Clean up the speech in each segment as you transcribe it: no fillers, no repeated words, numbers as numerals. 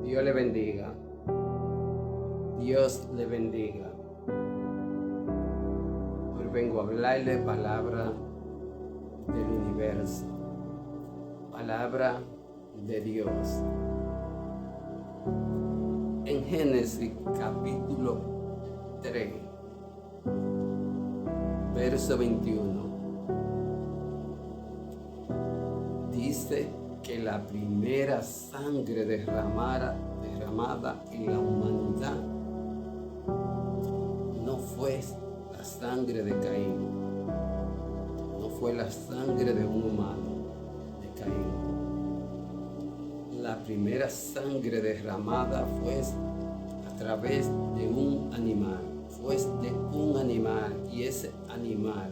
Dios le bendiga. Dios le bendiga. Hoy vengo a hablarle palabra del universo, palabra de Dios. En Génesis capítulo 3, verso 21, dice que la primera sangre derramada en la humanidad no fue la sangre de Caín, no fue la sangre de un humano, de Caín. La primera sangre derramada fue a través de un animal, y ese animal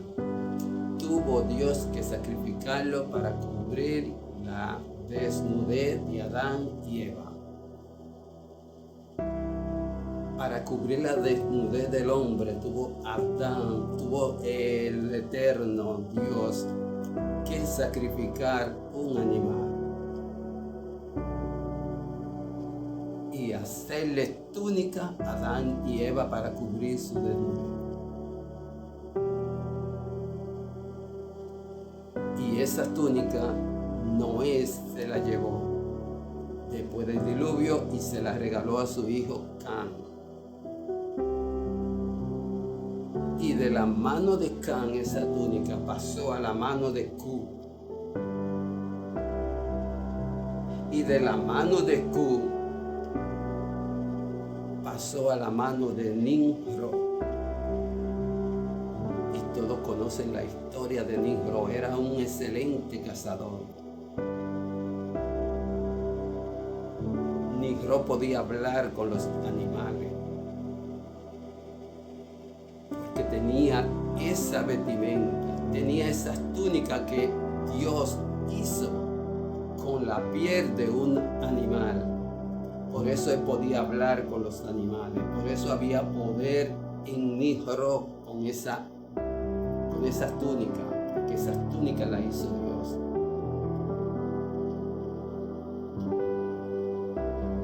tuvo Dios que sacrificarlo para cubrir la desnudez de Adán y Eva. Para cubrir la desnudez del hombre tuvo el eterno Dios que sacrificar un animal y hacerle túnica a Adán y Eva para cubrir su desnudez. Y esa túnica Noé se la llevó después del diluvio y se la regaló a su hijo Cam. Y de la mano de Cam esa túnica pasó a la mano de Cu. Y de la mano de Cu pasó a la mano de Nimrod. Y todos conocen la historia de Nimrod. Era un excelente cazador. Nimrod podía hablar con los animales porque tenía esa vestimenta, tenía esas túnicas que Dios hizo con la piel de un animal. Por eso él podía hablar con los animales, por eso había poder en Nimrod con esas túnicas, porque esas túnicas las hizo Dios.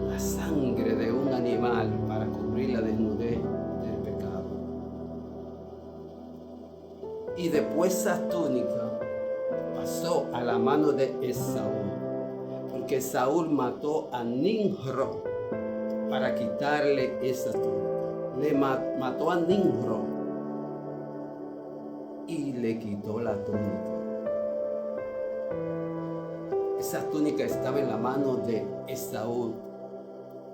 La sangre de un animal para cubrir la desnudez del pecado. Y después esa túnica pasó a la mano de Esaú, porque Saúl mató a Nimrod para quitarle esa túnica. Le mató a Nimrod y le quitó la túnica. Esa túnica estaba en la mano de Esaú.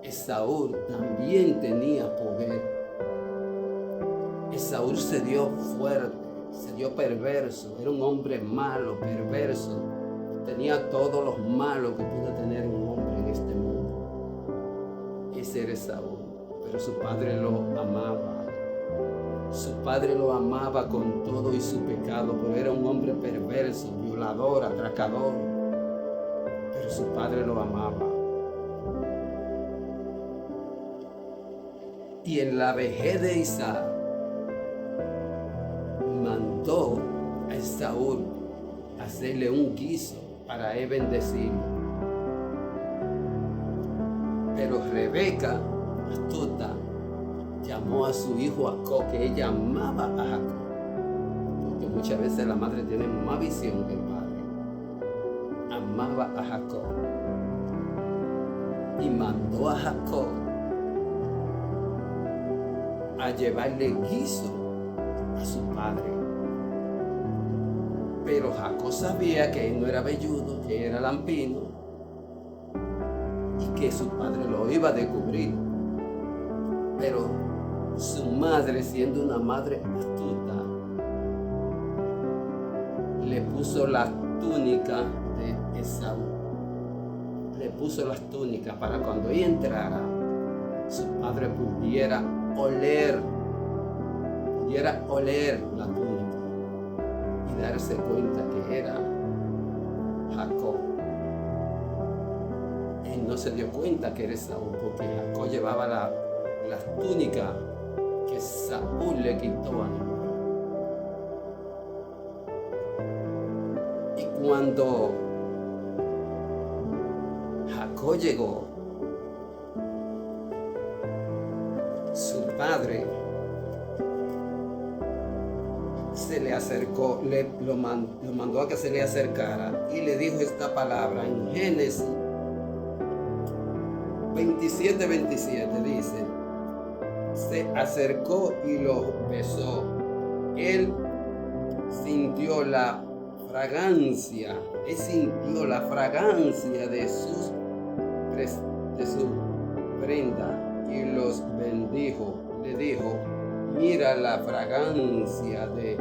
Esaú también tenía poder. Esaú se dio fuerte, se dio perverso. Era un hombre malo, perverso. Tenía todos los malos que puede tener un hombre en este mundo. Ese era Esaú, pero su padre lo amaba. Su padre lo amaba con todo y su pecado, pero era un hombre perverso, violador, atracador. Pero su padre lo amaba. Y en la vejez de Isaac mandó a Esaú hacerle un guiso para él bendecirlo. Pero Rebeca, astuta, llamó a su hijo Jacob, que ella amaba a Jacob, porque muchas veces la madre tiene más visión que el padre. Amaba a Jacob y mandó a Jacob a llevarle guiso a su padre. Pero Jacob sabía que él no era velludo, que era lampino y que su padre lo iba a descubrir. Pero su madre, siendo una madre astuta, le puso la túnica de Esaú. Le puso las túnicas para cuando ella entrara, su padre pudiera oler la túnica y darse cuenta que era Jacob. Él no se dio cuenta que era Esaú, porque Jacob llevaba las túnicas que Saúl le quitó a Nimrod. Y cuando Jacob llegó, madre se le acercó, lo mandó a que se le acercara y le dijo esta palabra en Génesis 27:27 dice: se acercó y lo besó. Él sintió la fragancia, de su prenda y los bendijo. Le dijo: mira, la fragancia de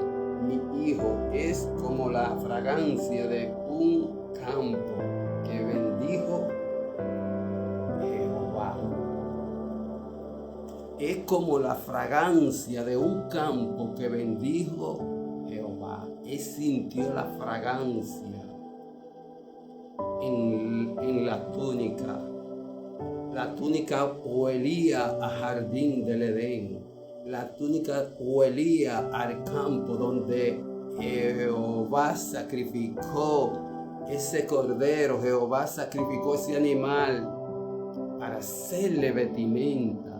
mi hijo es como la fragancia de un campo que bendijo Jehová. Es como la fragancia de un campo que bendijo Jehová. Él sintió la fragancia en la túnica. La túnica huelía a jardín del Edén. La túnica huelía al campo donde Jehová sacrificó ese cordero. Jehová sacrificó ese animal para hacerle vestimenta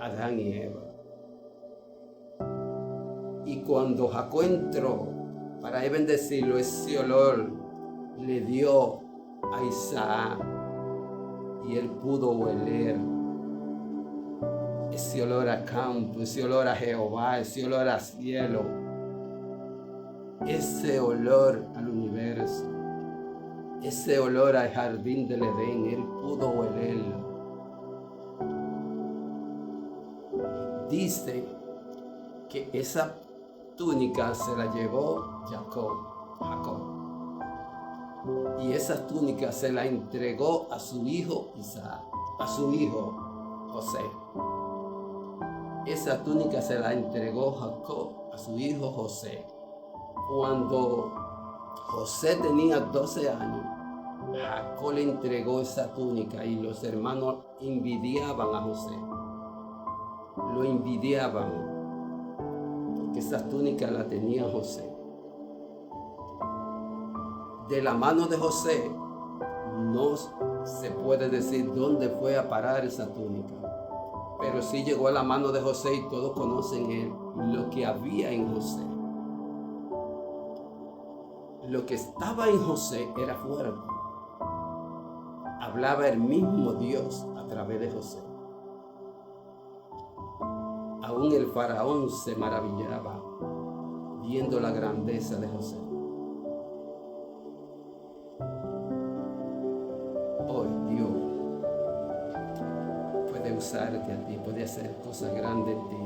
a Adán y Eva. Y cuando Jacob entró para bendecirlo, ese olor le dio a Isaac y él pudo oler ese olor a campo, ese olor a Jehová, ese olor a cielo, ese olor al universo, ese olor al jardín del Edén. Él pudo olerlo. Dice que esa túnica se la llevó Jacob. Y esa túnica se la entregó a su hijo Isaac, a su hijo José. Esa túnica se la entregó Jacob a su hijo José. Cuando José tenía 12 años, Jacob le entregó esa túnica y los hermanos envidiaban a José. Lo envidiaban porque esa túnica la tenía José. De la mano de José no se puede decir dónde fue a parar esa túnica, pero sí llegó a la mano de José y todos conocen lo que había en José. Lo que estaba en José era fuerte. Hablaba el mismo Dios a través de José. Aún el faraón se maravillaba viendo la grandeza de José. Hoy Dios puede usarte a ti, puede hacer cosas grandes en ti.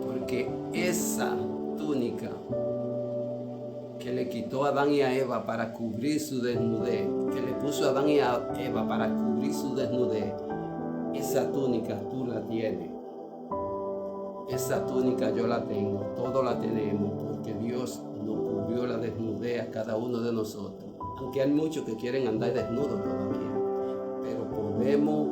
Porque esa túnica que le quitó a Adán y a Eva para cubrir su desnudez, que le puso a Adán y a Eva para cubrir su desnudez, esa túnica tú la tienes. Esa túnica yo la tengo, todos la tenemos, porque Dios nos cubrió la desnudez a cada uno de nosotros. Aunque hay muchos que quieren andar desnudos todavía, pero podemos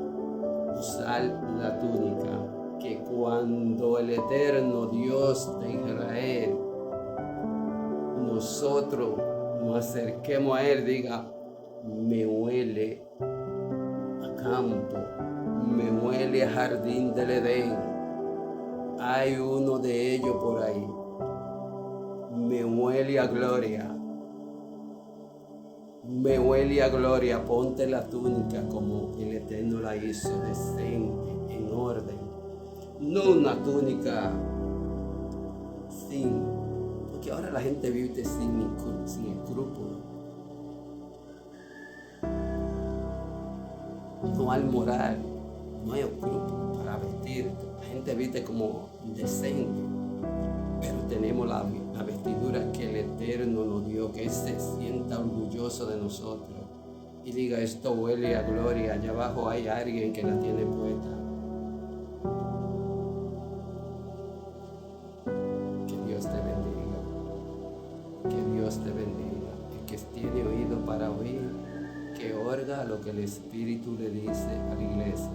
usar la túnica, que cuando el eterno Dios de Israel, nosotros nos acerquemos a Él, diga: me huele a campo, me huele a jardín del Edén. Hay uno de ellos por ahí. Me huele a gloria. Me huele a gloria. Ponte la túnica como el Eterno la hizo, decente, en orden. No una túnica sin, porque ahora la gente vive sin escrúpulos. No hay moral, no hay escrúpulos para vestirte. La gente viste como decente, pero tenemos la vestidura que el Eterno nos dio, que Él se sienta orgulloso de nosotros y diga: esto huele a gloria. Allá abajo hay alguien que la tiene puesta. Que Dios te bendiga, que Dios te bendiga. El que tiene oído para oír, que oiga lo que el Espíritu le dice a la iglesia.